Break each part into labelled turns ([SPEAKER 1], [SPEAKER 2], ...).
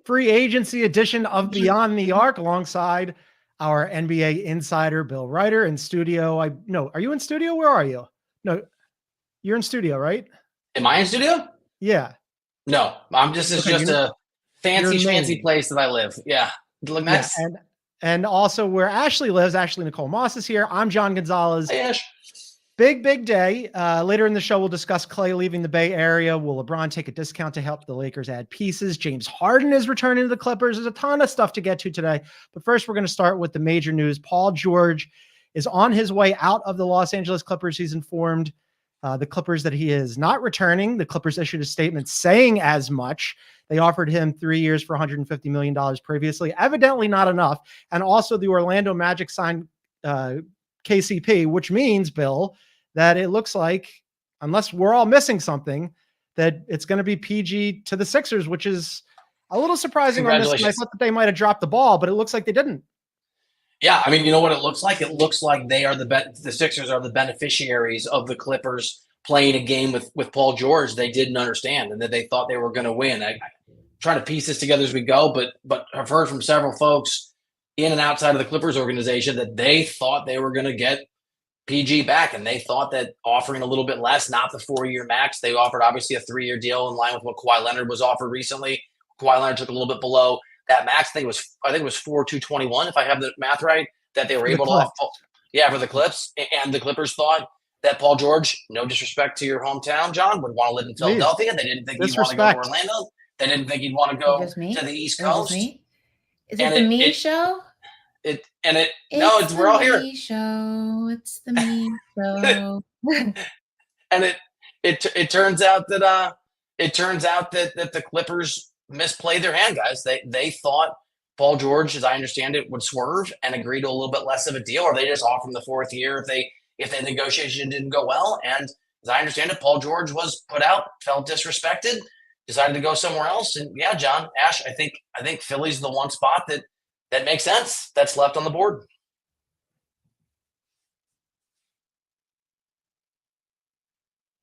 [SPEAKER 1] free agency edition of Beyond the Arc alongside our NBA insider, Bill Ryder, in studio. Are you in studio? Where are you? No, you're in studio, right?
[SPEAKER 2] Am I in studio?
[SPEAKER 1] Yeah.
[SPEAKER 2] No, it's just a fancy place that I live. Yeah. Look nice.
[SPEAKER 1] Yeah, and also where Ashley lives, Ashley Nicole Moss is here. I'm John Gonzalez.
[SPEAKER 2] Hey, Ash.
[SPEAKER 1] Big day. Later in the show, we'll discuss Klay leaving the Bay Area. Will LeBron take a discount to help the Lakers add pieces? James Harden is returning to the Clippers. There's a ton of stuff to get to today. But first, we're going to start with the major news. Paul George is on his way out of the Los Angeles Clippers. He's informed the Clippers that he is not returning. The Clippers issued a statement saying as much. They offered him 3 years for $150 million previously. Evidently not enough. And also the Orlando Magic signed KCP, which means, Bill, that it looks like, unless we're all missing something, that it's going to be PG to the Sixers, which is a little surprising on this. I thought that they might have dropped the ball, but it looks like they didn't.
[SPEAKER 2] Yeah, I mean, you know what it looks like? It looks like they are the Sixers are the beneficiaries of the Clippers playing a game with Paul George they didn't understand and that they thought they were going to win. I try to piece this together as we go, but I've heard from several folks in and outside of the Clippers organization that they thought they were going to get PG back, and they thought that offering a little bit less, not the 4-year max. They offered obviously a 3-year deal in line with what Kawhi Leonard was offered recently. Kawhi Leonard took a little bit below that max. I think it was 4,221, if I have the math right, that they were able to offer. Yeah, for the Clips. And the Clippers thought that Paul George, no disrespect to your hometown, John, would want to live in Philadelphia. They didn't think he'd want to go to Orlando. They didn't think he'd want to go to the East Coast.
[SPEAKER 3] Is it the Me Show?
[SPEAKER 2] We're all here.
[SPEAKER 3] It's the Me Show.
[SPEAKER 2] And it turns out that the Clippers misplayed their hand, guys. They thought Paul George, as I understand it, would swerve and agree to a little bit less of a deal, or they just offered him the 4th year if the negotiation didn't go well. And as I understand it, Paul George was put out, felt disrespected, decided to go somewhere else. And yeah, John, Ash, I think Philly's the one spot that makes sense that's left on the board.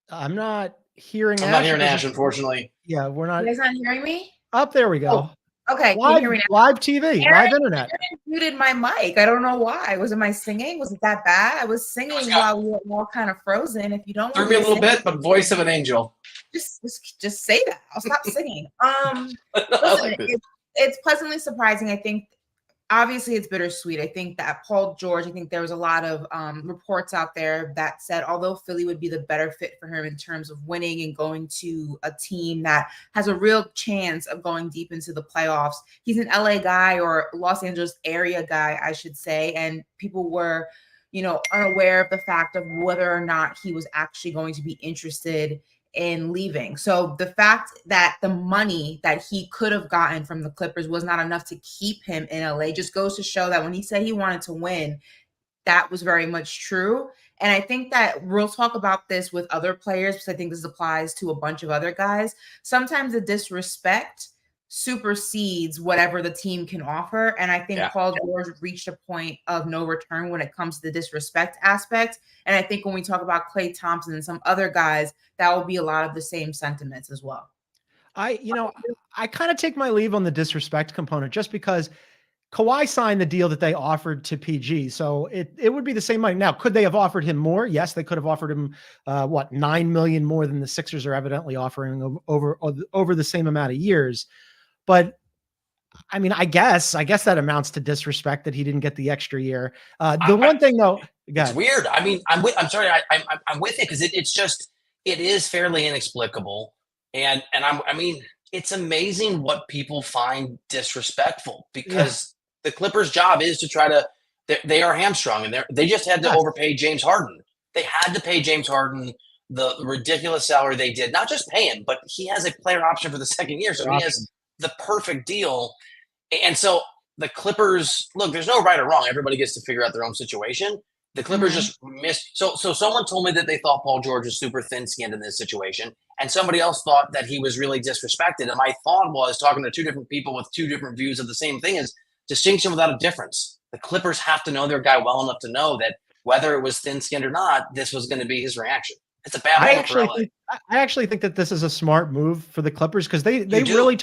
[SPEAKER 1] I'm not hearing
[SPEAKER 2] Ash, unfortunately.
[SPEAKER 1] Yeah, we're not.
[SPEAKER 3] You guys not hearing me?
[SPEAKER 1] Up there we go.
[SPEAKER 3] Oh, okay.
[SPEAKER 1] Live TV, live internet.
[SPEAKER 3] Aaron muted my mic. I don't know why. Was it my singing? Was it that bad? I was singing while we were all kind of frozen. If you don't
[SPEAKER 2] threw me a little bit, but voice of an angel.
[SPEAKER 3] Just say that. I'll stop singing. Listen, it's pleasantly surprising. I think obviously it's bittersweet. I think that Paul George, there was a lot of reports out there that said, although Philly would be the better fit for him in terms of winning and going to a team that has a real chance of going deep into the playoffs, he's an LA guy, or Los Angeles area guy, I should say. And people were, unaware of the fact of whether or not he was actually going to be interested in leaving. So the fact that the money that he could have gotten from the Clippers was not enough to keep him in LA just goes to show that when he said he wanted to win, that was very much true. And I think that we'll talk about this with other players, because I think this applies to a bunch of other guys. Sometimes the disrespect supersedes whatever the team can offer. And I think Paul George reached a point of no return when it comes to the disrespect aspect. And I think when we talk about Klay Thompson and some other guys, that will be a lot of the same sentiments as well.
[SPEAKER 1] I kind of take my leave on the disrespect component, just because Kawhi signed the deal that they offered to PG. So it would be the same money. Now, could they have offered him more? Yes, they could have offered him $9 million more than the Sixers are evidently offering over the same amount of years. But I mean, I guess that amounts to disrespect that he didn't get the extra year. One thing though,
[SPEAKER 2] it's weird. I mean, I'm sorry, I'm with it, because it is fairly inexplicable, and it's amazing what people find disrespectful, because the Clippers' job is to try to. They are hamstrung, and they just had to overpay James Harden. They had to pay James Harden the ridiculous salary they did. Not just pay him, but he has a player option for the 2nd year, so he has the perfect deal. And so the Clippers, look, there's no right or wrong. Everybody gets to figure out their own situation. The Clippers just missed. So someone told me that they thought Paul George was super thin-skinned in this situation, and somebody else thought that he was really disrespected. And my thought was, talking to two different people with two different views of the same thing, is distinction without a difference. The Clippers have to know their guy well enough to know that whether it was thin-skinned or not, this was going to be his reaction. It's a bad moment for LA.
[SPEAKER 1] I actually think that this is a smart move for the Clippers because they really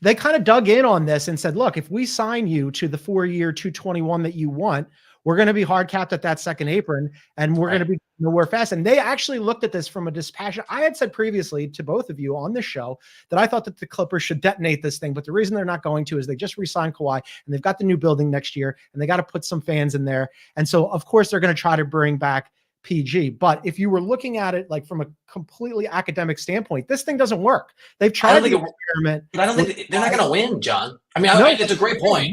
[SPEAKER 1] they kind of dug in on this and said, look, if we sign you to the 4-year 221 that you want, we're going to be hard capped at that second apron and we're going to be nowhere fast. And they actually looked at this from a dispassionate. I had said previously to both of you on this show that I thought that the Clippers should detonate this thing, but the reason they're not going to is they just re-signed Kawhi and they've got the new building next year and they got to put some fans in there. And so of course they're going to try to bring back PG. But if you were looking at it like from a completely academic standpoint, this thing doesn't work. They've tried the experiment.
[SPEAKER 2] But I don't think they're not going to win, John. I mean, it's a great point.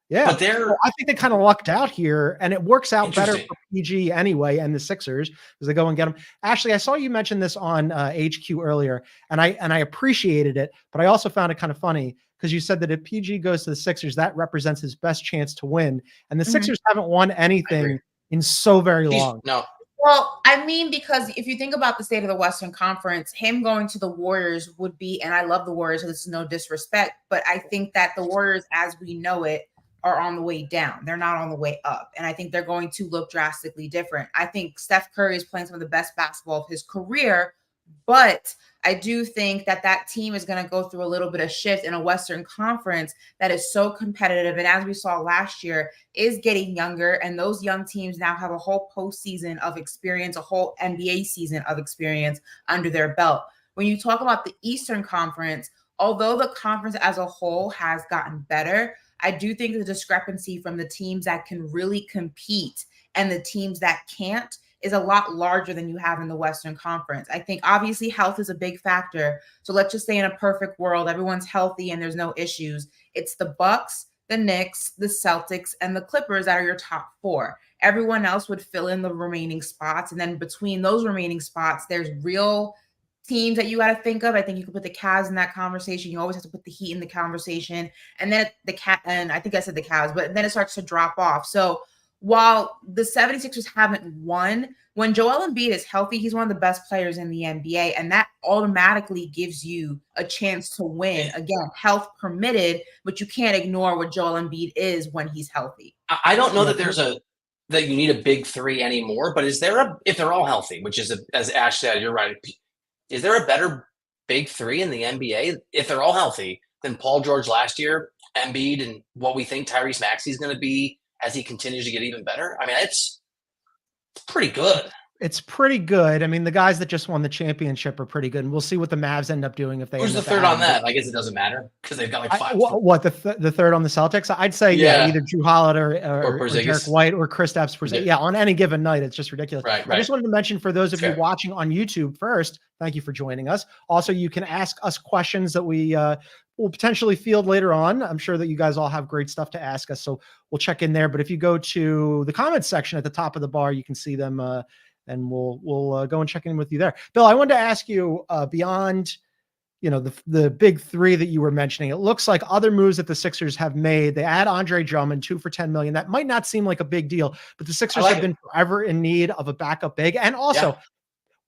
[SPEAKER 1] Yeah.
[SPEAKER 2] But
[SPEAKER 1] I think they kind of lucked out here, and it works out better for PG anyway and the Sixers because they go and get them. Ashley, I saw you mention this on HQ earlier, and I appreciated it, but I also found it kind of funny because you said that if PG goes to the Sixers, that represents his best chance to win, and the Sixers haven't won anything in so very long.
[SPEAKER 2] No.
[SPEAKER 3] Well, I mean, because if you think about the state of the Western Conference, him going to the Warriors would be, and I love the Warriors, so this is no disrespect, but I think that the Warriors, as we know it, are on the way down. They're not on the way up. And I think they're going to look drastically different. I think Steph Curry is playing some of the best basketball of his career, but I do think that that team is going to go through a little bit of shift in a Western Conference that is so competitive. And as we saw last year, is getting younger. And those young teams now have a whole postseason of experience, a whole NBA season of experience under their belt. When you talk about the Eastern Conference, although the conference as a whole has gotten better, I do think the discrepancy from the teams that can really compete and the teams that can't is a lot larger than you have in the Western Conference. I think obviously health is a big factor. So let's just say in a perfect world, everyone's healthy and there's no issues. It's the Bucks, the Knicks, the Celtics, and the Clippers that are your top 4. Everyone else would fill in the remaining spots. And then between those remaining spots, there's real teams that you got to think of. I think you could put the Cavs in that conversation. You always have to put the Heat in the conversation. And then and I think I said the Cavs, but then it starts to drop off. So while the 76ers haven't won, when Joel Embiid is healthy, he's one of the best players in the NBA. And that automatically gives you a chance to win. Again, health permitted, but you can't ignore what Joel Embiid is when he's healthy.
[SPEAKER 2] I don't know that that you need a big 3 anymore, but is there if they're all healthy, which is as Ash said, you're right. Is there a better big 3 in the NBA if they're all healthy than Paul George last year, Embiid, and what we think Tyrese Maxey is going to be as he continues to get even better? I mean, it's pretty good.
[SPEAKER 1] It's pretty good. I mean, the guys that just won the championship are pretty good, and we'll see what the Mavs end up doing if they.
[SPEAKER 2] Who's the third on that? I guess it doesn't matter because they've got like 5.
[SPEAKER 1] The third on the Celtics? I'd say either Drew Holiday or Derek White or Kristaps Porzingis. Yeah, on any given night, it's just ridiculous.
[SPEAKER 2] Right.
[SPEAKER 1] I just wanted to mention for those of you watching on YouTube first, thank you for joining us. Also, you can ask us questions that we will potentially field later on. I'm sure that you guys all have great stuff to ask us, so we'll check in there. But if you go to the comments section at the top of the bar, you can see them. And we'll go and check in with you there. Bill, I wanted to ask you beyond, the big 3 that you were mentioning. It looks like other moves that the Sixers have made. They add Andre Drummond, 2 for $10 million. That might not seem like a big deal, but the Sixers have been forever in need of a backup big. And also,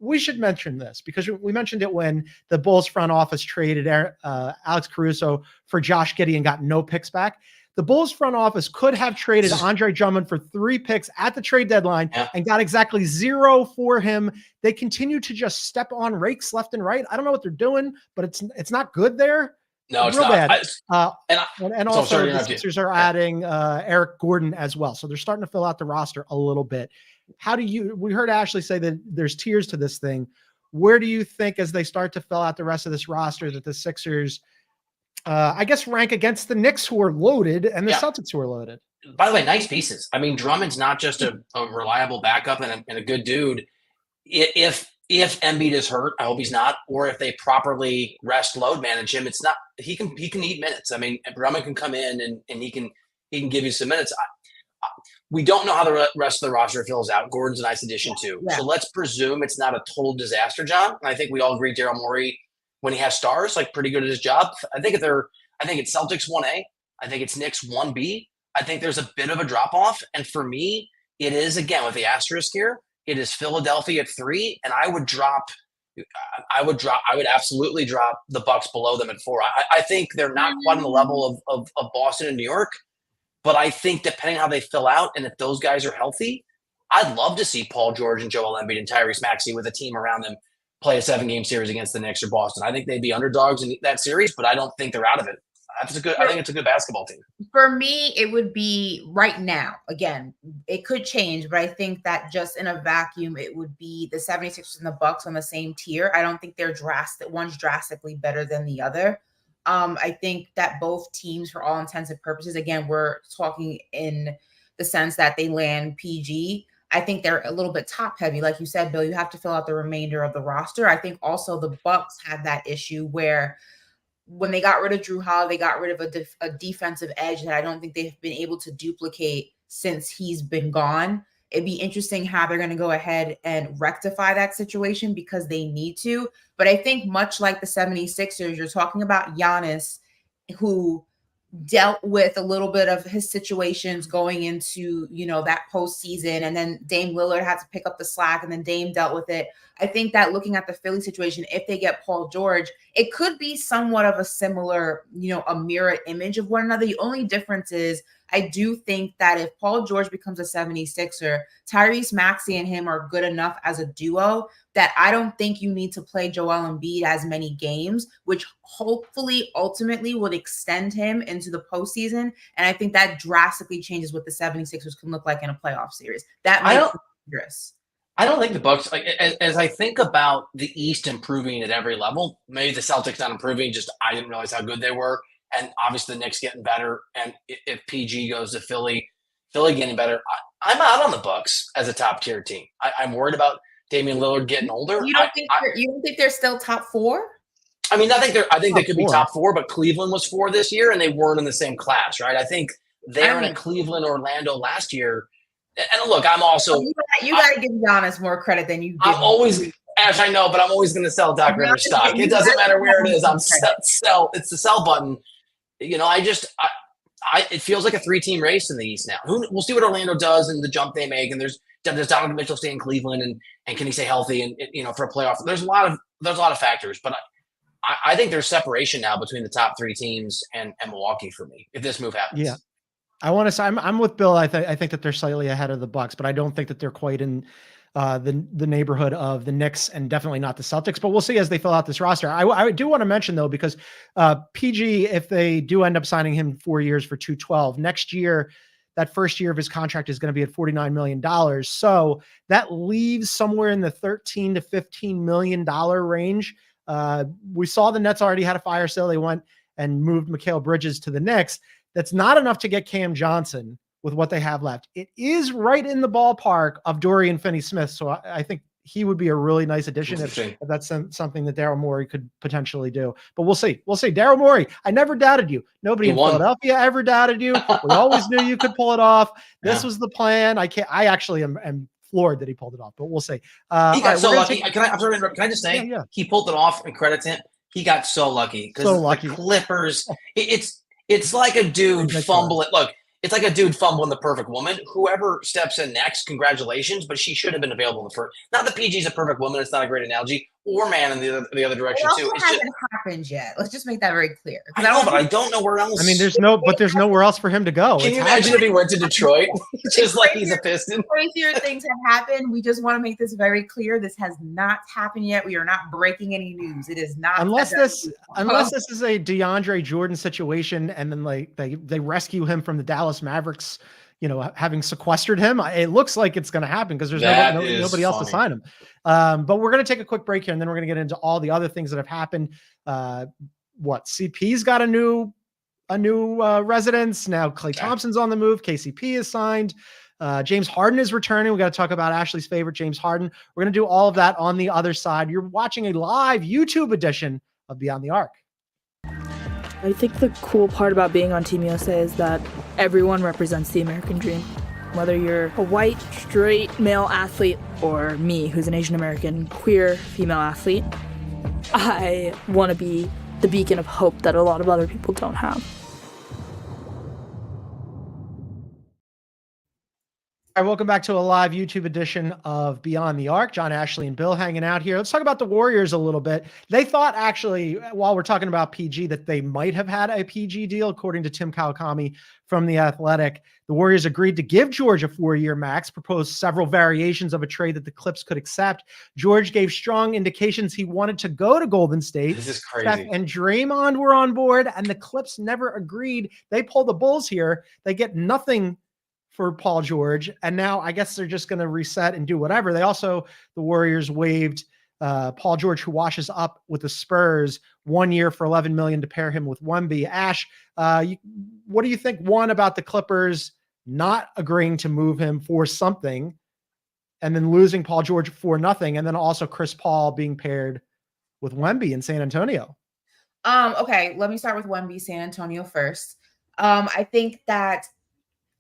[SPEAKER 1] we should mention this because we mentioned it when the Bulls front office traded Alex Caruso for Josh Giddey and got no picks back. The Bulls front office could have traded Andre Drummond for 3 picks at the trade deadline and got exactly 0 for him. They continue to just step on rakes left and right. I don't know what they're doing, but it's not good there.
[SPEAKER 2] No, it's
[SPEAKER 1] real
[SPEAKER 2] not.
[SPEAKER 1] Bad. And also the Sixers are adding Eric Gordon as well. So they're starting to fill out the roster a little bit. We heard Ashley say that there's tiers to this thing. Where do you think as they start to fill out the rest of this roster that the Sixers I guess rank against the Knicks who are loaded and the Celtics who are loaded?
[SPEAKER 2] By the way, nice pieces. I mean, Drummond's not just a reliable backup and a good dude. If Embiid is hurt, I hope he's not, or if they properly rest load manage him, it's not. He can eat minutes. I mean, Drummond can come in and he can give you some minutes. We don't know how the rest of the roster fills out. Gordon's a nice addition too. Yeah. So let's presume it's not a total disaster, John. And I think we all agree Daryl Morey, when he has stars, like pretty good at his job. I think it's Celtics 1A. I think it's Knicks 1B. I think there's a bit of a drop off. And for me, it is, again, with the asterisk here, it is Philadelphia at 3. And I would absolutely drop the Bucks below them at 4. I think they're not quite on the level of Boston and New York, but I think depending how they fill out and if those guys are healthy, I'd love to see Paul George and Joel Embiid and Tyrese Maxey with a team around them play a 7-game series against the Knicks or Boston. I think they'd be underdogs in that series, but I don't think they're out of it. I think it's a good basketball team.
[SPEAKER 3] For me, it would be right now. Again, it could change, but I think that just in a vacuum, it would be the 76ers and the Bucks on the same tier. I don't think one's drastically better than the other. I think that both teams, for all intents and purposes, again, we're talking in the sense that they land PG. I think they're a little bit top heavy. Like you said, Bill, you have to fill out the remainder of the roster. I think also the Bucks had that issue where when they got rid of Drew Holiday, they got rid of a defensive edge that I don't think they've been able to duplicate since he's been gone. It'd be interesting how they're going to go ahead and rectify that situation because they need to. But I think much like the 76ers, you're talking about Giannis, who dealt with a little bit of his situations going into, that postseason. And then Dame Lillard had to pick up the slack and then Dame dealt with it. I think that looking at the Philly situation, if they get Paul George, it could be somewhat of a similar, a mirror image of one another. The only difference is I do think that if Paul George becomes a 76er, Tyrese Maxey and him are good enough as a duo that I don't think you need to play Joel Embiid as many games, which hopefully ultimately would extend him into the postseason. And I think that drastically changes what the 76ers can look like in a playoff series. That makes it dangerous.
[SPEAKER 2] I don't think the Bucks, as I think about the East improving at every level, maybe the Celtics not improving, just I didn't realize how good they were. And obviously the Knicks getting better. And if PG goes to Philly getting better, I'm out on the Bucks as a top tier team. I'm worried about Damian Lillard getting older.
[SPEAKER 3] You don't think they're still top 4?
[SPEAKER 2] I mean, I think they could be top 4, but Cleveland was 4 this year and they weren't in the same class, right? I think they're in Cleveland, Orlando last year. And look, I'm also
[SPEAKER 3] you got to give Giannis more credit than you.
[SPEAKER 2] I'm always, Ash, I know, but I'm always going to sell Doc Rivers stock. It doesn't matter where it is. I'm sell. It's the sell button. It feels like a 3-team race in the East now. We'll see what Orlando does and the jump they make. And there's Donovan Mitchell stay in Cleveland and can he stay healthy and for a playoff? There's a lot of factors, but I think there's separation now between the top 3 teams and Milwaukee for me if this move happens.
[SPEAKER 1] Yeah. I want to say I'm with Bill. I think that they're slightly ahead of the Bucks, but I don't think that they're quite in the neighborhood of the Knicks and definitely not the Celtics. But we'll see as they fill out this roster. I do want to mention though, because PG, if they do end up signing him 4 years for $212 next year, that first year of his contract is going to be at $49 million. So that leaves somewhere in the $13 to $15 million range. We saw the Nets already had a fire sale. They went and moved Mikal Bridges to the Knicks. That's not enough to get Cam Johnson with what they have left. It is right in the ballpark of Dorian Finney-Smith. So I think he would be a really nice addition if that's something that Daryl Morey could potentially do. But we'll see. Daryl Morey, I never doubted you. Nobody in Philadelphia ever doubted you. We always knew you could pull it off. This was the plan. I actually am floored that he pulled it off, but we'll see.
[SPEAKER 2] He got so lucky. Can I just say, he pulled it off and credit to him. He got so lucky because the Clippers, it's like a dude fumbling. Look, it's like a dude fumbling the perfect woman. Whoever steps in next, congratulations, but she should have been available in the first. Not that PG's a perfect woman. It's not a great analogy. Or man in the other direction too.
[SPEAKER 3] It hasn't happened yet. Let's just make that very clear.
[SPEAKER 2] I know, but I don't know where else.
[SPEAKER 1] I mean, there's nowhere else for him to go.
[SPEAKER 2] Can you imagine if he went to Detroit, just like he's a Piston?
[SPEAKER 3] Crazier things have happened. We just want to make this very clear. This has not happened yet. We are not breaking any news. It is not.
[SPEAKER 1] Unless this is a DeAndre Jordan situation, and then like they rescue him from the Dallas Mavericks. Having sequestered him, it looks like it's going to happen because there's nobody else to sign him. But we're going to take a quick break here, and then we're going to get into all the other things that have happened. CP's got a new residence now. Klay Thompson's on the move. KCP is signed. James Harden is returning. We got to talk about Ashley's favorite, James Harden. We're going to do all of that on the other side. You're watching a live YouTube edition of Beyond the Arc.
[SPEAKER 4] I think the cool part about being on Team USA is that everyone represents the American dream. Whether you're a white, straight male athlete or me, who's an Asian American, queer female athlete, I want to be the beacon of hope that a lot of other people don't have.
[SPEAKER 1] All right, welcome back to a live YouTube edition of Beyond the Arc. John, Ashley, and Bill hanging out here. Let's talk about the Warriors a little bit. They thought, actually, while we're talking about PG, that they might have had a PG deal, according to Tim Kawakami from The Athletic. The Warriors agreed to give George a 4-year max, proposed several variations of a trade that the Clips could accept. George gave strong indications he wanted to go to Golden State.
[SPEAKER 2] This is crazy.
[SPEAKER 1] Steph and Draymond were on board, and the Clips never agreed. They pull the Bulls here. They get nothing for Paul George, and now I guess they're just going to reset and do whatever. They also, the Warriors waived Paul George, who washes up with the Spurs, 1 year for $11 million to pair him with Wemby. Ash, what do you think, one, about the Clippers not agreeing to move him for something and then losing Paul George for nothing, and then also Chris Paul being paired with Wemby in San Antonio?
[SPEAKER 3] Okay, let me start with Wemby, San Antonio first. I think that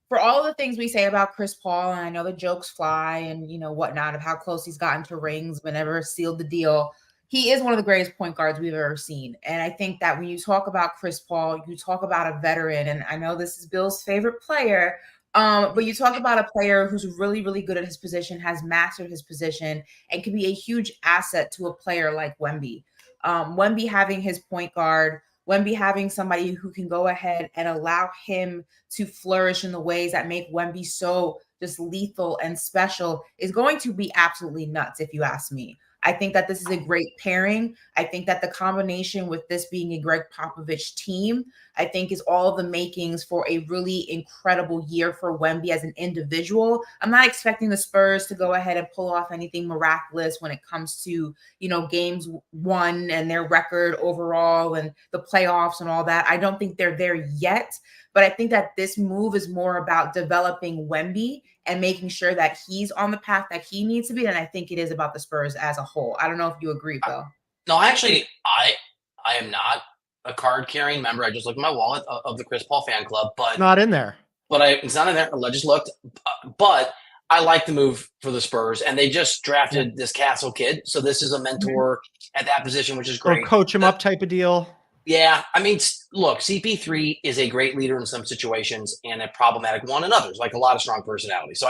[SPEAKER 3] for all the things we say about Chris Paul, and I know the jokes fly and, you know, whatnot of how close he's gotten to rings whenever sealed the deal, he is one of the greatest point guards we've ever seen. And I think that when you talk about Chris Paul, you talk about a veteran, and I know this is Bill's favorite player, but you talk about a player who's really, really good at his position, has mastered his position, and can be a huge asset to a player like Wemby. Wemby having his point guard, Wemby having somebody who can go ahead and allow him to flourish in the ways that make Wemby so just lethal and special is going to be absolutely nuts, if you ask me. I think that this is a great pairing. I think that the combination with this being a Greg Popovich team, I think is all of the makings for a really incredible year for Wemby as an individual. I'm not expecting the Spurs to go ahead and pull off anything miraculous when it comes to, you know, games won and their record overall and the playoffs and all that. I don't think they're there yet, but I think that this move is more about developing Wemby and making sure that he's on the path that he needs to be. And I think it is about the Spurs as a whole. I don't know if you agree, Bill.
[SPEAKER 2] No, actually, I am not a card-carrying member. I just looked at my wallet of the Chris Paul fan club, but
[SPEAKER 1] Not in there.
[SPEAKER 2] it's not in there. I just looked, but I like the move for the Spurs, and they just drafted this Castle kid, so this is a mentor at that position, which is
[SPEAKER 1] Or
[SPEAKER 2] great.
[SPEAKER 1] coach him up type of deal.
[SPEAKER 2] Yeah, I mean, look, CP3 is a great leader in some situations and a problematic one in others, like a lot of strong personality. So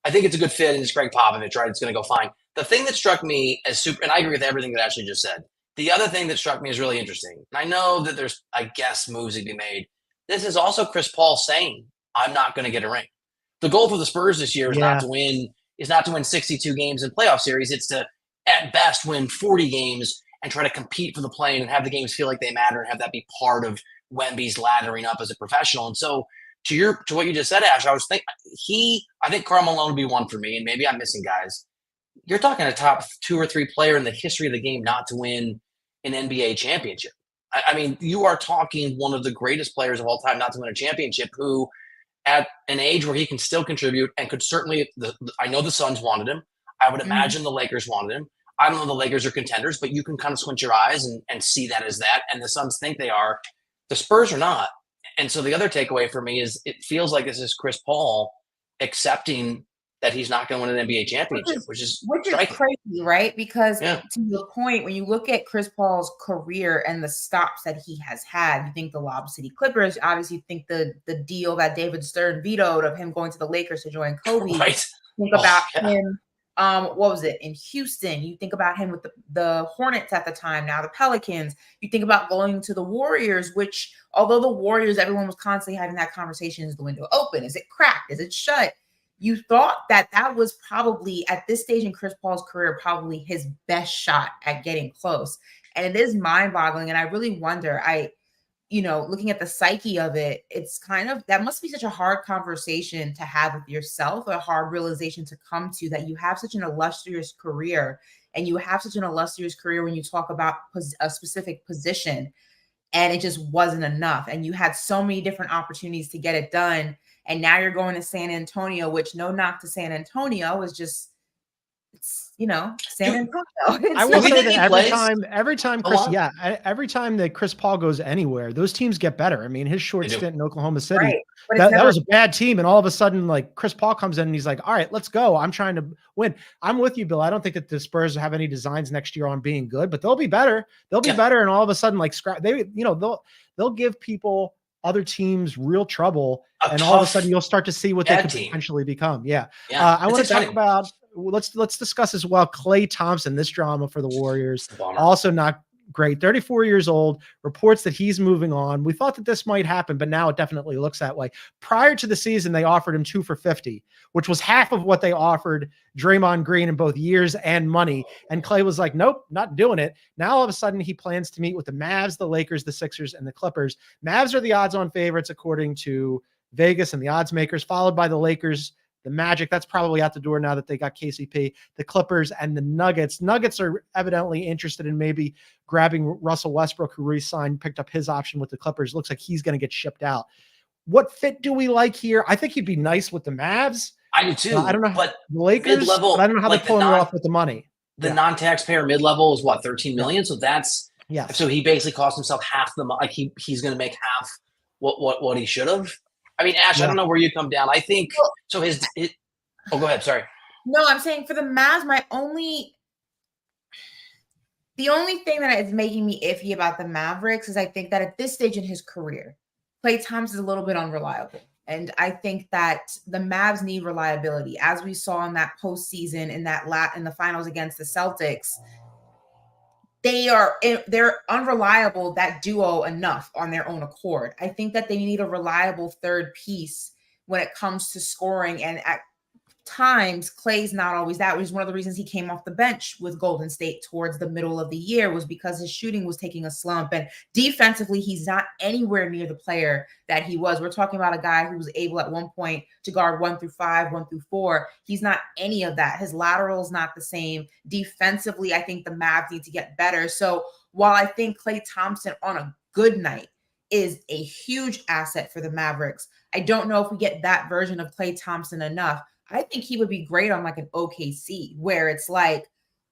[SPEAKER 2] I think it's a good fit, and it's Greg Popovich, right? It's going to go fine. The thing that struck me as super, and I agree with everything that Ashley just said. The other thing that struck me is really interesting. And I know that there's, I guess, moves to be made. This is also Chris Paul saying, I'm not going to get a ring. The goal for the Spurs this year is not to win 62 games in playoff series. It's to, at best, win 40 games and try to compete for the play and have the games feel like they matter and have that be part of Wemby's laddering up as a professional. And so to what you just said, Ash, I was thinking I think Karl Malone would be one for me, and maybe I'm missing guys. You're talking a top 2 or 3 player in the history of the game not to win an NBA championship. I mean, you are talking one of the greatest players of all time not to win a championship, who at an age where he can still contribute and could certainly, I know the Suns wanted him. I would imagine the Lakers wanted him. I don't know the Lakers are contenders, but you can kind of squint your eyes and see that as that. And the Suns think they are. The Spurs are not. And so the other takeaway for me is it feels like this is Chris Paul accepting that he's not going to win an NBA championship, which is
[SPEAKER 3] crazy, right? Because to the point, when you look at Chris Paul's career and the stops that he has had, you think the Lob City Clippers, obviously you think the deal that David Stern vetoed of him going to the Lakers to join Kobe.
[SPEAKER 2] Right.
[SPEAKER 3] Think about him. What was it in Houston? You think about him with the Hornets at the time, now the Pelicans. You think about going to the Warriors, which although the Warriors, everyone was constantly having that conversation, is the window open? Is it cracked? Is it shut? You thought that was probably at this stage in Chris Paul's career, probably his best shot at getting close. And it is mind boggling. And I really wonder, looking at the psyche of it, it's kind of, that must be such a hard conversation to have with yourself, a hard realization to come to, that you have such an illustrious career, and you have such an illustrious career when you talk about a specific position, and it just wasn't enough. And you had so many different opportunities to get it done. And now you're going to San Antonio, which, no knock to San Antonio, is just, San Antonio.
[SPEAKER 1] I will say that every time that Chris Paul goes anywhere, those teams get better. I mean, his short stint in Oklahoma City, that was a bad team. And all of a sudden, like, Chris Paul comes in and he's like, all right, let's go. I'm trying to win. I'm with you, Bill. I don't think that the Spurs have any designs next year on being good, but they'll be better. They'll be better. And all of a sudden, like, they'll give people other teams real trouble, and
[SPEAKER 2] tough,
[SPEAKER 1] all of a sudden you'll start to see what they could
[SPEAKER 2] team.
[SPEAKER 1] potentially become. Yeah. I
[SPEAKER 2] Yeah.
[SPEAKER 1] want to talk about, let's discuss as well, Klay Thompson, this drama for the Warriors. Also not great. 34 years old, reports that he's moving on. We thought that this might happen, but now it definitely looks that way. Prior to the season, they offered him 2 for $50, which was half of what they offered Draymond Green in both years and money. And Klay was like, nope, not doing it. Now, all of a sudden, he plans to meet with the Mavs, the Lakers, the Sixers, and the Clippers. Mavs are the odds-on favorites, according to Vegas and the odds makers, followed by the Lakers, the Magic. That's probably out the door now that they got KCP, the Clippers, and the Nuggets. Nuggets are evidently interested in maybe grabbing Russell Westbrook, who re-signed, picked up his option with the Clippers. Looks like he's going to get shipped out. What fit do we like here? I think he'd be nice with the Mavs.
[SPEAKER 2] I do too.
[SPEAKER 1] I don't know,
[SPEAKER 2] but
[SPEAKER 1] the Lakers,
[SPEAKER 2] mid-level,
[SPEAKER 1] I don't know how they're pulling it off with the money.
[SPEAKER 2] The non-taxpayer mid-level is what, 13 million? So that's, so he basically cost himself half the money. Like he's going to make half what he should have. I mean, Ash, I don't know where you come down. I think so. Go ahead. Sorry.
[SPEAKER 3] No, I'm saying for the Mavs, the only thing that is making me iffy about the Mavericks is I think that at this stage in his career, Klay Thompson is a little bit unreliable. And I think that the Mavs need reliability. As we saw in that postseason in the finals against the Celtics, they're unreliable, that duo, enough on their own accord. I think that they need a reliable third piece when it comes to scoring. And at times, Klay's not always that, which is one of the reasons he came off the bench with Golden State towards the middle of the year, was because his shooting was taking a slump. And defensively, he's not anywhere near the player that he was. We're talking about a guy who was able at one point to guard 1 through 5, 1 through 4. He's not any of that. His lateral is not the same. Defensively, I think the Mavs need to get better. So while I think Klay Thompson on a good night is a huge asset for the Mavericks, I don't know if we get that version of Klay Thompson enough. I think he would be great on like an OKC, where it's like,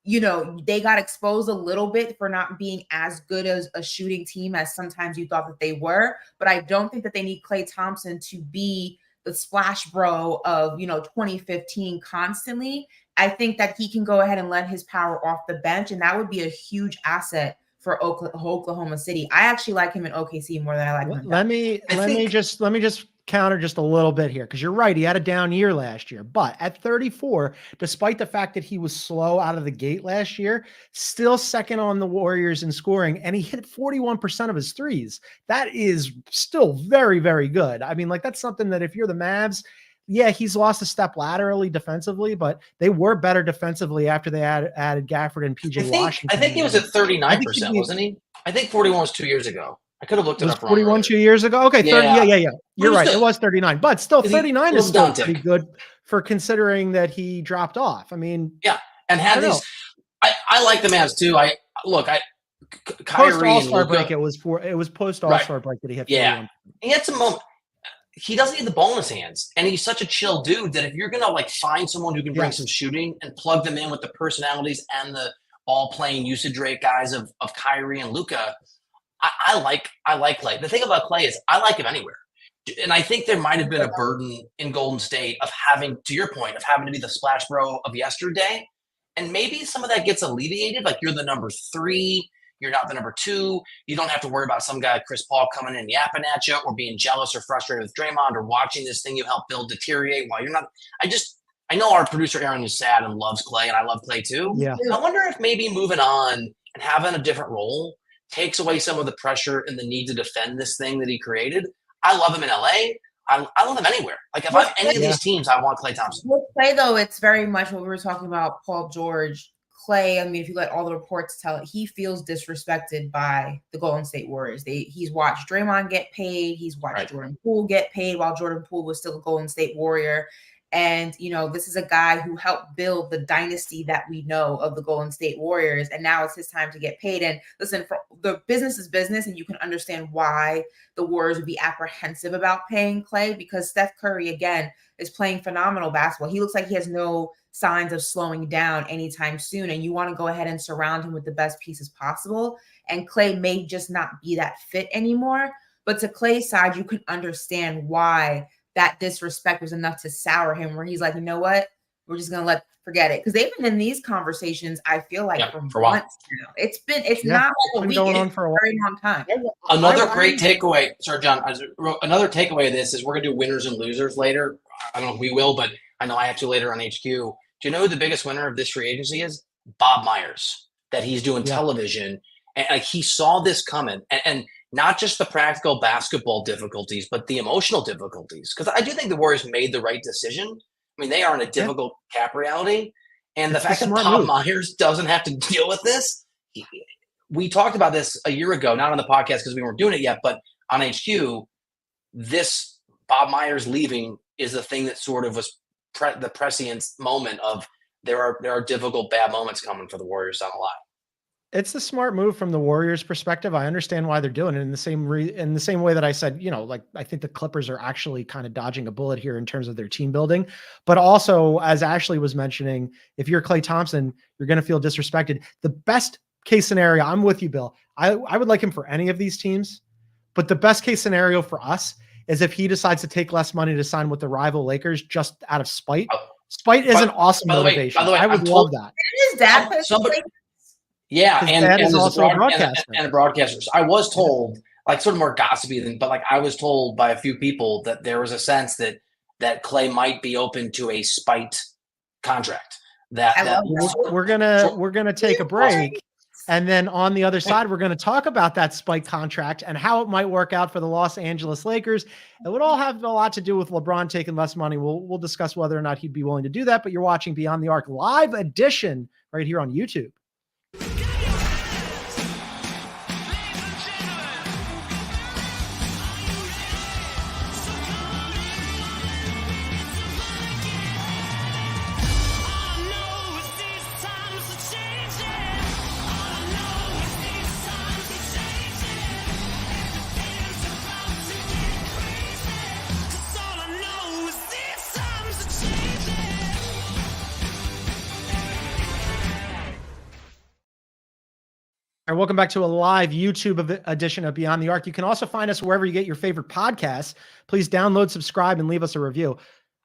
[SPEAKER 3] they got exposed a little bit for not being as good as a shooting team as sometimes you thought that they were. But I don't think that they need Klay Thompson to be the splash bro of, 2015 constantly. I think that he can go ahead and let his power off the bench, and that would be a huge asset for Oklahoma City. I actually like him in OKC more than I like him.
[SPEAKER 1] Let me just counter just a little bit here, because you're right, he had a down year last year, but at 34, despite the fact that he was slow out of the gate last year, still second on the Warriors in scoring, and he hit 41% of his threes. That is still very, very good. I mean, like, that's something that if you're the Mavs, he's lost a step laterally defensively, but they were better defensively after they added Gafford and PJ Washington.
[SPEAKER 2] I think he was at 39%, wasn't he? I think 41 was 2 years ago. I could have looked it up.
[SPEAKER 1] 41 2 years ago. Okay, 30, yeah. You're right. It was 39, but still 39 is still pretty good for considering that he dropped off. I mean,
[SPEAKER 2] and had these. I like the Mavs too.
[SPEAKER 1] Post All-Star break. It was post All-Star break that he hit. 41.
[SPEAKER 2] He had some moment. He doesn't need the ball in his hands, and he's such a chill dude that if you're gonna find someone who can bring some shooting and plug them in with the personalities and the all playing usage rate guys of Kyrie and Luka. I like Klay. The thing about Klay is I like him anywhere. And I think there might have been a burden in Golden State of having, to your point, of having to be the splash bro of yesterday. And maybe some of that gets alleviated. Like, you're the number 3. You're not the number 2. You don't have to worry about some guy, Chris Paul, coming in yapping at you or being jealous or frustrated with Draymond or watching this thing you helped build deteriorate while you're not. I know our producer Aaron is sad and loves Klay, and I love Klay too.
[SPEAKER 1] Yeah.
[SPEAKER 2] I wonder if maybe moving on and having a different role takes away some of the pressure and the need to defend this thing that he created. I love him in LA. I love him anywhere. Like, if I'm any of these teams, I want Klay Thompson.
[SPEAKER 3] With Klay, though, it's very much what we were talking about, Paul George. Klay, I mean, if you let all the reports tell it, he feels disrespected by the Golden State Warriors. He's watched Draymond get paid. He's watched Jordan Poole get paid while Jordan Poole was still a Golden State Warrior. And, this is a guy who helped build the dynasty that we know of the Golden State Warriors. And now it's his time to get paid. And listen, the business is business. And you can understand why the Warriors would be apprehensive about paying Klay, because Steph Curry, again, is playing phenomenal basketball. He looks like he has no signs of slowing down anytime soon. And you want to go ahead and surround him with the best pieces possible. And Klay may just not be that fit anymore. But to Klay's side, you can understand why that disrespect was enough to sour him, where he's like, you know what? We're just going to forget it. Because they've been in these conversations, I feel like, for
[SPEAKER 2] a while
[SPEAKER 3] months now. It's not like a week.
[SPEAKER 1] Going
[SPEAKER 3] It's
[SPEAKER 1] on for a
[SPEAKER 3] very long time.
[SPEAKER 2] Another great takeaway. Sorry, John. Another takeaway of this is we're going to do winners and losers later. I don't know if we will, but I know I have to later on HQ. Do you know who the biggest winner of this free agency is? Bob Myers. That he's doing television. And like, he saw this coming. And not just the practical basketball difficulties, but the emotional difficulties. Because I do think the Warriors made the right decision. I mean, they are in a difficult cap reality. And the fact that Bob Myers doesn't have to deal with this, we talked about this a year ago, not on the podcast because we weren't doing it yet, but on HQ, this Bob Myers leaving is the thing that sort of was the prescient moment of there are difficult, bad moments coming for the Warriors down the line.
[SPEAKER 1] It's the smart move from the Warriors' perspective. I understand why they're doing it in the same way that I said, like, I think the Clippers are actually kind of dodging a bullet here in terms of their team building. But also, as Ashley was mentioning, if you're Klay Thompson, you're going to feel disrespected. The best case scenario, I'm with you, Bill. I would like him for any of these teams, but the best case scenario for us is if he decides to take less money to sign with the rival Lakers just out of spite. Spite is an awesome motivation.
[SPEAKER 2] By the way,
[SPEAKER 1] I would love that.
[SPEAKER 3] His dad plays
[SPEAKER 2] Yeah, and
[SPEAKER 1] is also a broadcaster.
[SPEAKER 2] And a broadcaster. So I was told, like, sort of more gossipy but like I was told by a few people that there was a sense that Klay might be open to a spite contract.
[SPEAKER 1] We're gonna take a break, and then on the other side, we're gonna talk about that spite contract and how it might work out for the Los Angeles Lakers. It would all have a lot to do with LeBron taking less money. We'll discuss whether or not he'd be willing to do that. But you're watching Beyond the Arc live edition right here on YouTube. All right, welcome back to a live YouTube edition of Beyond the Arc. You can also find us wherever you get your favorite podcasts. Please download, subscribe, and leave us a review. All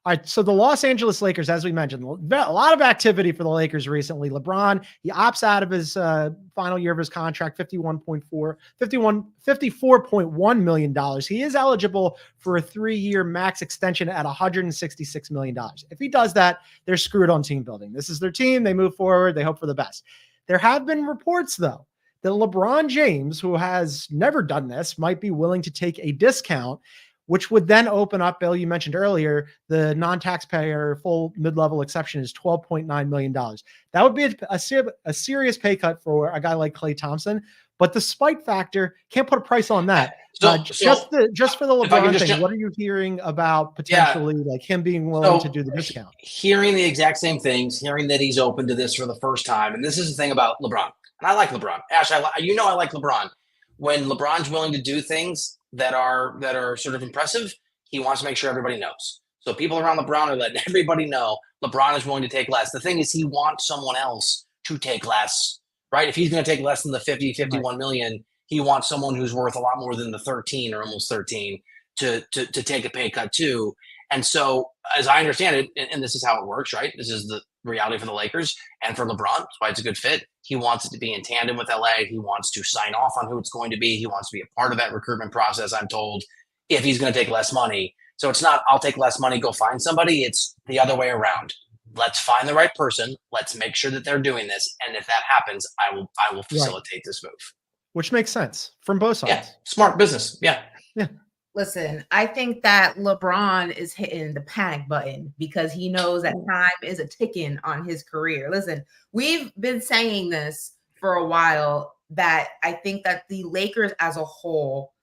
[SPEAKER 1] right, so the Los Angeles Lakers, as we mentioned, a lot of activity for the Lakers recently. LeBron, he opts out of his final year of his contract, $54.1 million. He is eligible for a 3-year max extension at $166 million. If he does that, they're screwed on team building. This is their team. They move forward. They hope for the best. There have been reports, though, that LeBron James, who has never done this, might be willing to take a discount, which would then open up, Bill, you mentioned earlier, the non-taxpayer full mid-level exception is $12.9 million. That would be a serious pay cut for a guy like Klay Thompson, but the spite factor, can't put a price on that. Just for the LeBron thing, what are you hearing about potentially like him being willing to do the discount?
[SPEAKER 2] Hearing the exact same things, hearing that he's open to this for the first time, and this is the thing about LeBron. And I like LeBron. Ash, I like LeBron. When LeBron's willing to do things that are sort of impressive, he wants to make sure everybody knows. So people around LeBron are letting everybody know LeBron is willing to take less. The thing is, he wants someone else to take less, right? If he's going to take less than the 51 million, he wants someone who's worth a lot more than the 13 or almost 13 to take a pay cut too. And so, as I understand it, and this is how it works, right? This is the reality for the Lakers and for LeBron. That's why it's a good fit. He wants it to be in tandem with LA. He wants to sign off on who it's going to be. He wants to be a part of that recruitment process, I'm told, if he's going to take less money. So it's not, I'll take less money, go find somebody. It's the other way around. Let's find the right person. Let's make sure that they're doing this. And if that happens, I will facilitate this move.
[SPEAKER 1] Which makes sense from both sides.
[SPEAKER 2] Yeah. Smart business. Yeah.
[SPEAKER 1] Yeah.
[SPEAKER 3] Listen, I think that LeBron is hitting the panic button because he knows that time is a ticking on his career. Listen, we've been saying this for a while that I think that the Lakers as a whole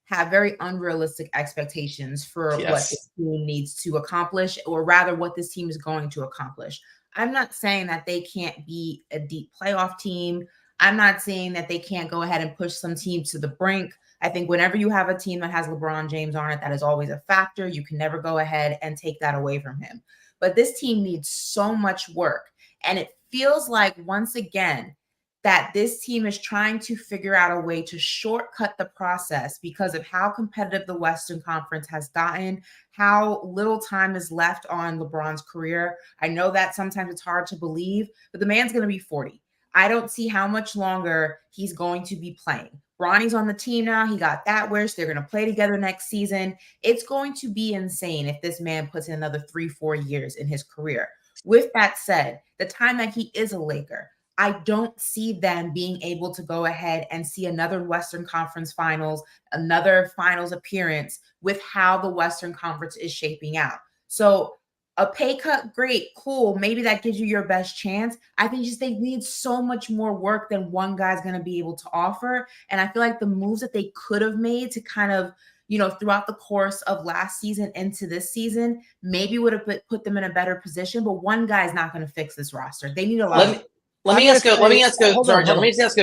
[SPEAKER 3] have very unrealistic expectations for what this team needs to accomplish, or rather what this team is going to accomplish. I'm not saying that they can't be a deep playoff team. I'm not saying that they can't go ahead and push some teams to the brink. I think whenever you have a team that has LeBron James on it, that is always a factor. You can never go ahead and take that away from him. But this team needs so much work. And it feels like, once again, that this team is trying to figure out a way to shortcut the process because of how competitive the Western Conference has gotten, how little time is left on LeBron's career. I know that sometimes it's hard to believe, but the man's going to be 40. I don't see how much longer he's going to be playing. Bronny's on the team now. He got that wish. They're going to play together next season. It's going to be insane if this man puts in another 3-4 years in his career. With that said, the time that he is a Laker, I don't see them being able to go ahead and see another Western Conference Finals, another finals appearance with how the Western Conference is shaping out. So a pay cut, great, cool. Maybe that gives you your best chance. I think just they need so much more work than one guy's going to be able to offer. And I feel like the moves that they could have made to kind of, throughout the course of last season into this season, maybe would have put them in a better position. But one guy's not going to fix this roster. They need a lot.
[SPEAKER 2] Let me ask a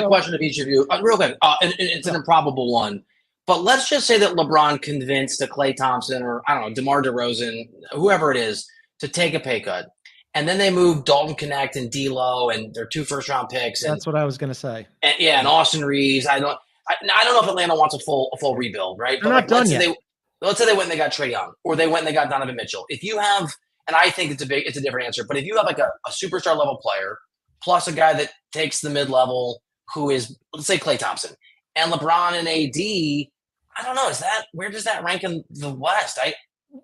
[SPEAKER 2] question of each of you, real quick. And it's an improbable one, but let's just say that LeBron convinced a Klay Thompson or I don't know, DeMar DeRozan, whoever it is, to take a pay cut, and then they move Dalton Connect and D'Lo and their 2 first-round picks.
[SPEAKER 1] That's what I was going to say.
[SPEAKER 2] And Austin Reeves. I don't know if Atlanta wants a full rebuild, right?
[SPEAKER 1] They're not done yet.
[SPEAKER 2] Let's say they went and they got Trae Young, or they went and they got Donovan Mitchell. If you have, and I think it's a different answer, but if you have like a superstar level player plus a guy that takes the mid-level who is, let's say, Klay Thompson, and LeBron and AD, I don't know, where does that rank in the West?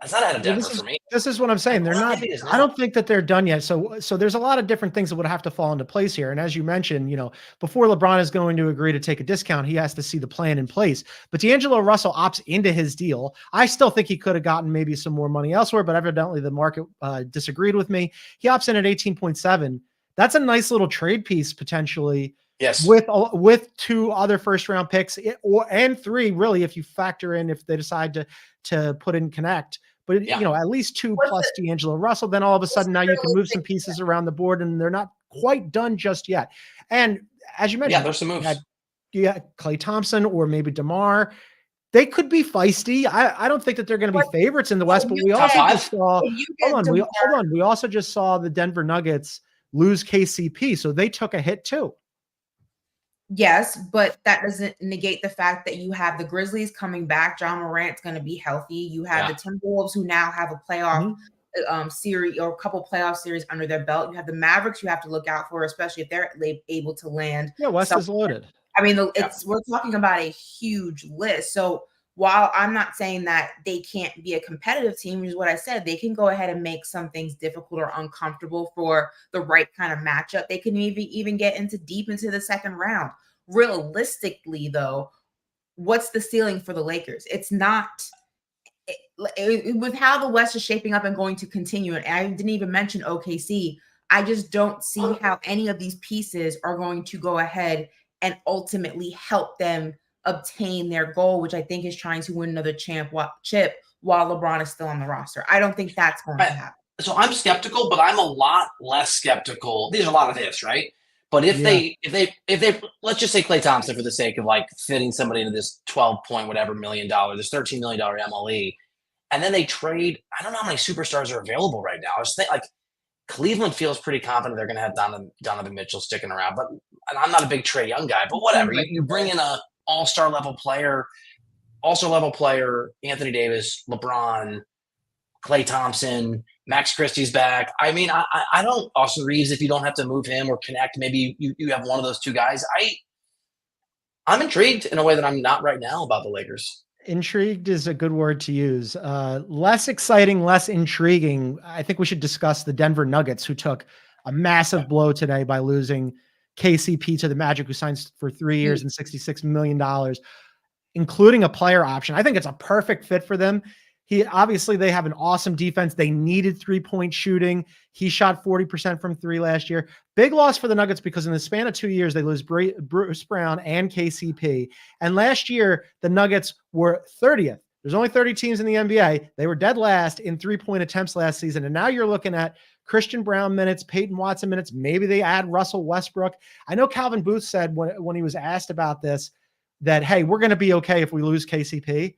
[SPEAKER 2] It's not out of Denver for me.
[SPEAKER 1] This is what I'm saying. They're not. I don't think that they're done yet. So there's a lot of different things that would have to fall into place here. And as you mentioned, before LeBron is going to agree to take a discount, he has to see the plan in place. But D'Angelo Russell opts into his deal. I still think he could have gotten maybe some more money elsewhere, but evidently the market disagreed with me. He opts in at 18.7. That's a nice little trade piece potentially.
[SPEAKER 2] Yes.
[SPEAKER 1] With 2 other first-round picks and 3 really if you factor in if they decide to put in Connect. But at least 2 plus D'Angelo Russell, then all of a sudden now you can move some pieces around the board and they're not quite done just yet. And as you mentioned,
[SPEAKER 2] there's some moves.
[SPEAKER 1] Klay Thompson or maybe DeMar. They could be feisty. I don't think that they're going to be favorites in the West, but we also just saw we also just saw the Denver Nuggets lose KCP, so they took a hit too.
[SPEAKER 3] Yes, but that doesn't negate the fact that you have the Grizzlies coming back. John Morant's going to be healthy. You have the Timberwolves who now have a playoff series or a couple playoff series under their belt. You have the Mavericks you have to look out for, especially if they're able to land.
[SPEAKER 1] Yeah, West is loaded.
[SPEAKER 3] I mean, we're talking about a huge list. So while I'm not saying that they can't be a competitive team, which is what I said, they can go ahead and make some things difficult or uncomfortable for the right kind of matchup. They can even get deep into the second round. Realistically, though, what's the ceiling for the Lakers? It's not with how the West is shaping up and going to continue. And I didn't even mention OKC. I just don't see how any of these pieces are going to go ahead and ultimately help them obtain their goal, which I think is trying to win another chip while LeBron is still on the roster. I don't think that's going to happen.
[SPEAKER 2] So I'm skeptical, but I'm a lot less skeptical. There's a lot of ifs, right? But if they let's just say Klay Thompson for the sake of like fitting somebody into this 12 point whatever $1 million, this $13 million MLE, and then they trade, I don't know how many superstars are available right now. I was thinking like Cleveland feels pretty confident they're going to have Donovan Mitchell sticking around, but and I'm not a big Trae Young guy, but whatever. You bring in a all-star level player, Anthony Davis, LeBron, Klay Thompson, Max Christie's back. I mean, I don't, Austin Reeves, if you don't have to move him or Connect, maybe you have one of those 2 guys. I'm intrigued in a way that I'm not right now about the Lakers.
[SPEAKER 1] Intrigued is a good word to use. Less exciting, less intriguing. I think we should discuss the Denver Nuggets, who took a massive blow today by losing KCP to the Magic, who signs for 3 years and $66 million, including a player option. I think it's a perfect fit for them. They have an awesome defense. They needed 3-point shooting. He shot 40% from 3 last year. Big loss for the Nuggets because in the span of 2 years, they lose Bruce Brown and KCP. And last year, the Nuggets were 30th. There's only 30 teams in the NBA. They were dead last in 3-point attempts last season. And now you're looking at Christian Brown minutes, Peyton Watson minutes. Maybe they add Russell Westbrook. I know Calvin Booth said when he was asked about this that, hey, we're going to be okay if we lose KCP.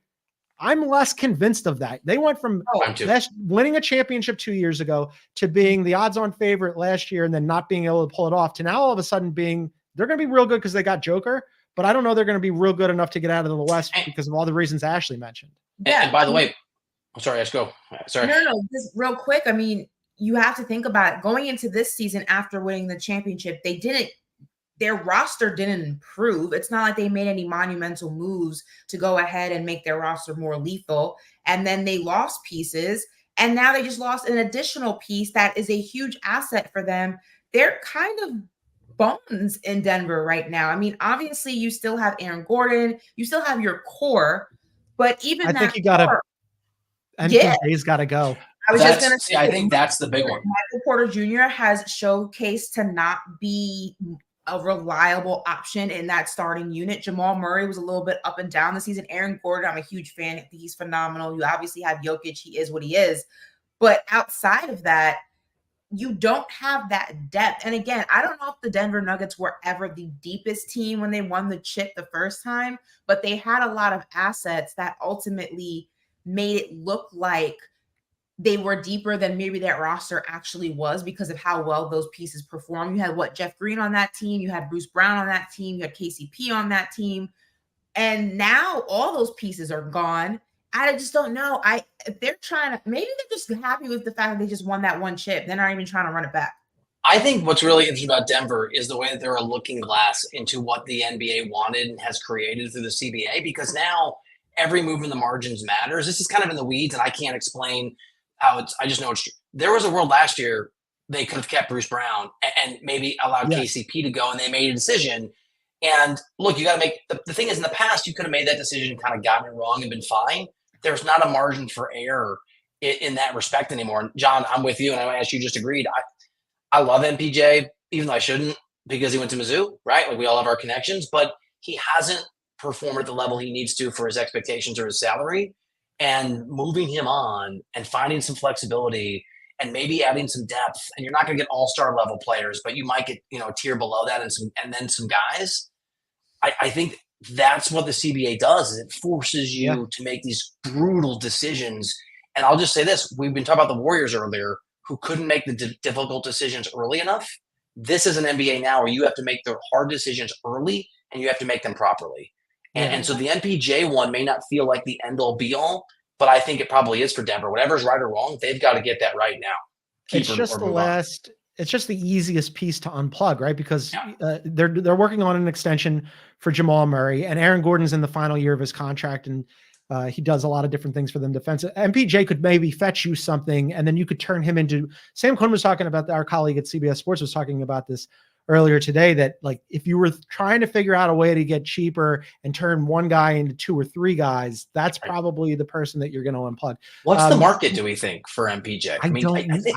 [SPEAKER 1] I'm less convinced of that. They went from winning a championship 2 years ago to being the odds-on favorite last year and then not being able to pull it off to now all of a sudden being they're going to be real good because they got Joker, but I don't know they're going to be real good enough to get out of the West because of all the reasons Ashley mentioned.
[SPEAKER 2] And by the way, I'm sorry, let's go. Sorry.
[SPEAKER 3] No, just real quick. I mean, you have to think about it. Going into this season after winning the championship, their roster didn't improve. It's not like they made any monumental moves to go ahead and make their roster more lethal. And then they lost pieces. And now they just lost an additional piece that is a huge asset for them. They're kind of bones in Denver right now. I mean, obviously you still have Aaron Gordon, you still have your core, but even
[SPEAKER 1] I think you got to, MPJ's got to go.
[SPEAKER 3] I was just going to say,
[SPEAKER 2] I think that's the big one.
[SPEAKER 3] Michael Porter Jr. has showcased to not be a reliable option in that starting unit. Jamal Murray was a little bit up and down this season. Aaron Gordon, I'm a huge fan. I think he's phenomenal. You obviously have Jokic. He is what he is. But outside of that, you don't have that depth. And again, I don't know if the Denver Nuggets were ever the deepest team when they won the chip the first time, but they had a lot of assets that ultimately made it look like they were deeper than maybe that roster actually was because of how well those pieces performed. You had Jeff Green on that team. You had Bruce Brown on that team. You had KCP on that team. And now all those pieces are gone. I just don't know. If they're trying to, maybe they're just happy with the fact that they just won that one chip. They're not even trying to run it back.
[SPEAKER 2] I think what's really interesting about Denver is the way that they're a looking glass into what the NBA wanted and has created through the CBA, because now every move in the margins matters. This is kind of in the weeds, and I can't explain how it's, I just know it's true. There was a world last year they could have kept Bruce Brown and maybe allowed KCP to go, and they made a decision. And look, you got to make the thing is, in the past, you could have made that decision and kind of gotten it wrong and been fine. There's not a margin for error in that respect anymore. And John, I'm with you, and I actually just agreed. I love MPJ, even though I shouldn't, because he went to Mizzou, right? Like, we all have our connections, but he hasn't performed at the level he needs to for his expectations or his salary. And moving him on and finding some flexibility and maybe adding some depth, and you're not going to get all-star level players, but you might get, a tier below that and then some guys. I think that's what the CBA does, is it forces you to make these brutal decisions. And I'll just say this, we've been talking about the Warriors earlier, who couldn't make the difficult decisions early enough. This is an NBA now where you have to make the hard decisions early, and you have to make them properly. And so the MPJ one may not feel like the end-all be-all, but I think it probably is for Denver. Whatever's right or wrong, they've got to get that right now.
[SPEAKER 1] It's just the easiest piece to unplug, right? Because they're working on an extension for Jamal Murray, and Aaron Gordon's in the final year of his contract, and he does a lot of different things for them defensive. MPJ could maybe fetch you something, and then you could turn him into. Sam Quinn was talking about, our colleague at CBS Sports was talking about this earlier today, that like if you were trying to figure out a way to get cheaper and turn one guy into two or three guys, that's probably the person that you're going to unplug.
[SPEAKER 2] What's the market, do we think, for MPJ?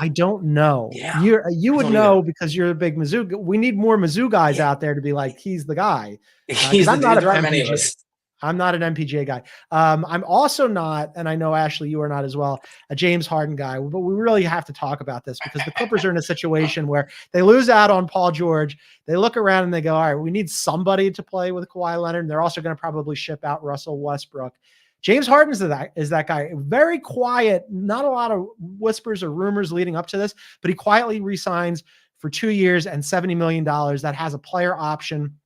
[SPEAKER 1] I don't know.
[SPEAKER 2] Yeah,
[SPEAKER 1] you would know because you're a big Mizzou. We need more Mizzou guys out there to be like, he's the guy.
[SPEAKER 2] I'm not a many of us.
[SPEAKER 1] I'm not an MPJ guy. I'm also not, and I know, Ashley, you are not as well, a James Harden guy, but we really have to talk about this because the Clippers are in a situation where they lose out on Paul George. They look around and they go, all right, we need somebody to play with Kawhi Leonard. And they're also going to probably ship out Russell Westbrook. James Harden is that guy. Very quiet, not a lot of whispers or rumors leading up to this, but he quietly re-signs for 2 years and $70 million. That has a player option.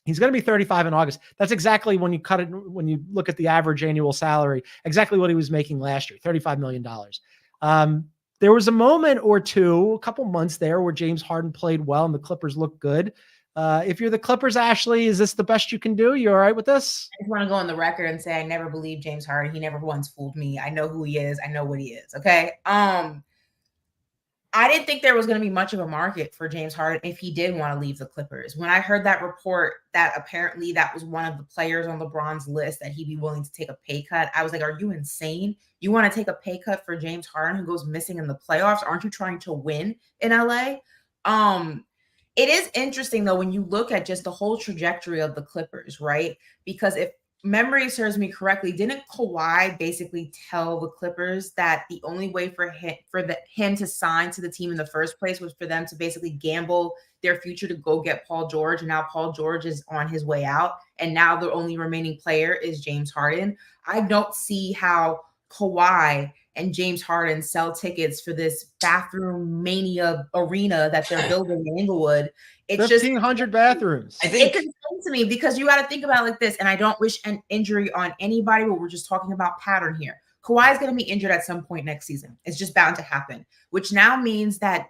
[SPEAKER 1] He's going to be 35 in August. That's exactly when you look at the average annual salary, exactly what he was making last year, $35 million. There was a moment or two, a couple months there where James Harden played well and the Clippers looked good. If you're the Clippers, Ashley, is this the best you can do? You all right with this?
[SPEAKER 3] I just want to go on the record and say I never believed James Harden. He never once fooled me. I know who he is. I know what he is. Okay. I didn't think there was going to be much of a market for James Harden if he did want to leave the Clippers. When I heard that report that apparently that was one of the players on LeBron's list that he'd be willing to take a pay cut, I was like, are you insane? You want to take a pay cut for James Harden who goes missing in the playoffs? Aren't you trying to win in LA? It is interesting, though, when you look at just the whole trajectory of the Clippers, right? Because if memory serves me correctly, didn't Kawhi basically tell the Clippers that the only way for him to sign to the team in the first place was for them to basically gamble their future to go get Paul George? And now Paul George is on his way out, and now the only remaining player is James Harden. I don't see how Kawhi and James Harden sell tickets for this bathroom mania arena that they're building in Inglewood. It's
[SPEAKER 1] 1,500 bathrooms.
[SPEAKER 2] I think
[SPEAKER 3] it concerns me because you got to think about it like this, and I don't wish an injury on anybody, but we're just talking about pattern here. Kawhi is going to be injured at some point next season. It's just bound to happen, which now means that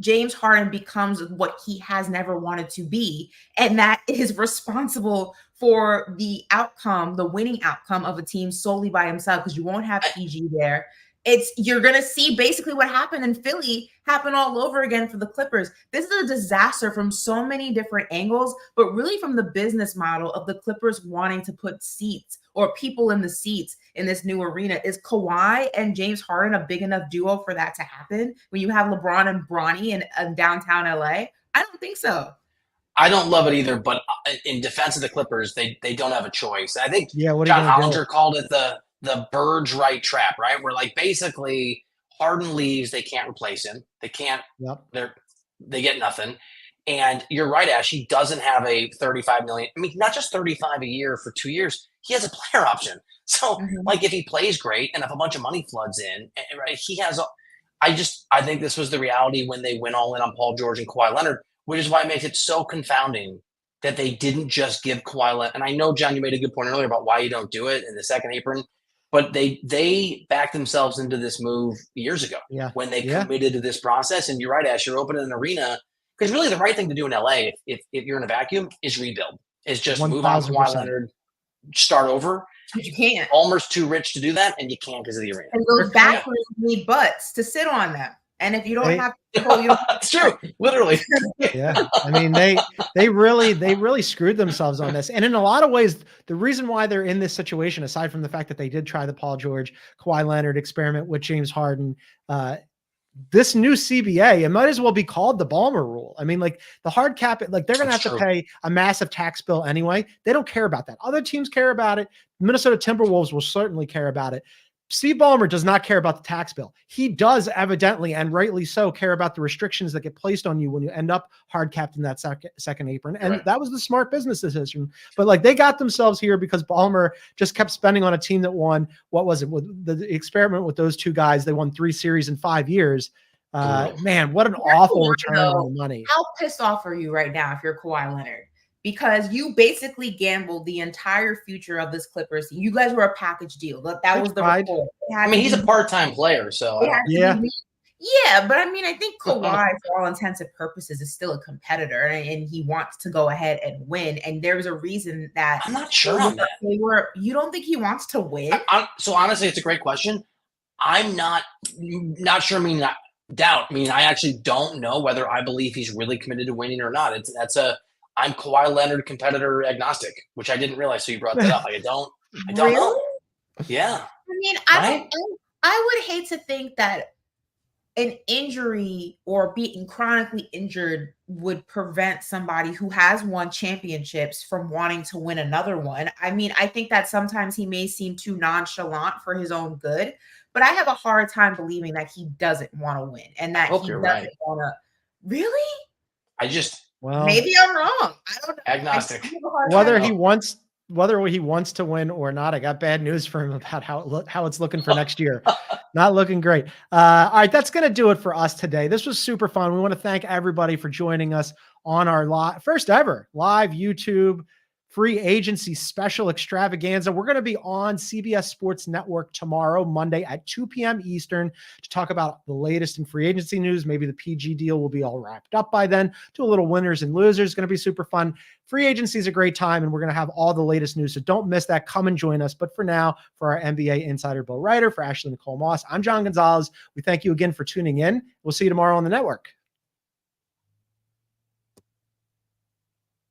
[SPEAKER 3] James Harden becomes what he has never wanted to be, and that is responsible for the outcome, the winning outcome of a team solely by himself, because you won't have PG there. You're going to see basically what happened in Philly happen all over again for the Clippers. This is a disaster from so many different angles, but really from the business model of the Clippers wanting to put seats or people in the seats in this new arena. Is Kawhi and James Harden a big enough duo for that to happen when you have LeBron and Bronny in downtown LA? I don't think so.
[SPEAKER 2] I don't love it either, but in defense of the Clippers, they don't have a choice. I think
[SPEAKER 1] What
[SPEAKER 2] John Hollinger called it the Bird's right trap, right? Where like basically Harden leaves, they can't replace him. They can't.
[SPEAKER 1] Yep.
[SPEAKER 2] They get nothing. And you're right, Ash. He doesn't have a $35 million. I mean, not just $35 a year for 2 years. He has a player option. So, like, if he plays great and if a bunch of money floods in, right, he has. I think this was the reality when they went all in on Paul George and Kawhi Leonard, which is why it makes it so confounding that they didn't just give Kawhi Leonard. And I know, John, you made a good point earlier about why you don't do it in the second apron. But they backed themselves into this move years ago when they committed to this process. And you're right, Ash, you're opening an arena. Because really the right thing to do in LA, if you're in a vacuum, is rebuild. Is just 1,000%. Move on Kawhi Leonard, start over.
[SPEAKER 3] You can't.
[SPEAKER 2] Almost too rich to do that, and you can't because of the arena.
[SPEAKER 3] And those bathrooms need butts to sit on them. And if you don't have people, you don't
[SPEAKER 2] it's true, literally.
[SPEAKER 1] Yeah, I mean they really screwed themselves on this, and in a lot of ways, the reason why they're in this situation, aside from the fact that they did try the Paul George, Kawhi Leonard experiment with James Harden, this new CBA, it might as well be called the Ballmer rule. I mean, like the hard cap, like they're going to have to pay a massive tax bill anyway. They don't care about that. Other teams care about it. Minnesota Timberwolves will certainly care about it. Steve Ballmer does not care about the tax bill. He does evidently, and rightly so, care about the restrictions that get placed on you when you end up hard capped in that second apron. And that was the smart business decision. But like they got themselves here because Ballmer just kept spending on a team that won, what was it? With the experiment with those two guys, they won 3 series in 5 years. Man, what an awful return on the money.
[SPEAKER 3] How pissed off are you right now if you're Kawhi Leonard? Because you basically gambled the entire future of this Clippers team. You guys were a package deal. That was the report.
[SPEAKER 2] I mean, he's a part-time player, so
[SPEAKER 3] but I mean, I think Kawhi, for all intents and purposes, is still a competitor, and he wants to go ahead and win. And there's a reason that
[SPEAKER 2] I'm not sure on that.
[SPEAKER 3] You don't think he wants to win?
[SPEAKER 2] So honestly, it's a great question. I'm not sure. I mean, not doubt. I mean, I actually don't know whether I believe he's really committed to winning or not. I'm Kawhi Leonard competitor agnostic, which I didn't realize. So you brought that up. I don't
[SPEAKER 3] really?
[SPEAKER 2] know. Yeah.
[SPEAKER 3] I mean, I would hate to think that an injury or being chronically injured would prevent somebody who has won championships from wanting to win another one. I mean, I think that sometimes he may seem too nonchalant for his own good, but I have a hard time believing that he doesn't want to win and that he doesn't want to. Really? Maybe I'm wrong. I don't know.
[SPEAKER 2] Agnostic.
[SPEAKER 1] Whether he wants to win or not, I got bad news for him about how it's looking for next year. Not looking great. All right, that's going to do it for us today. This was super fun. We want to thank everybody for joining us on our first ever live YouTube free agency special extravaganza. We're going to be on CBS Sports Network tomorrow, Monday at 2 p.m. Eastern to talk about the latest in free agency news. Maybe the PG deal will be all wrapped up by then. Do a little winners and losers. It's going to be super fun. Free agency is a great time, and we're going to have all the latest news. So don't miss that. Come and join us. But for now, for our NBA insider Bo Ryder, for Ashley Nicole Moss, I'm John Gonzalez. We thank you again for tuning in. We'll see you tomorrow on the network.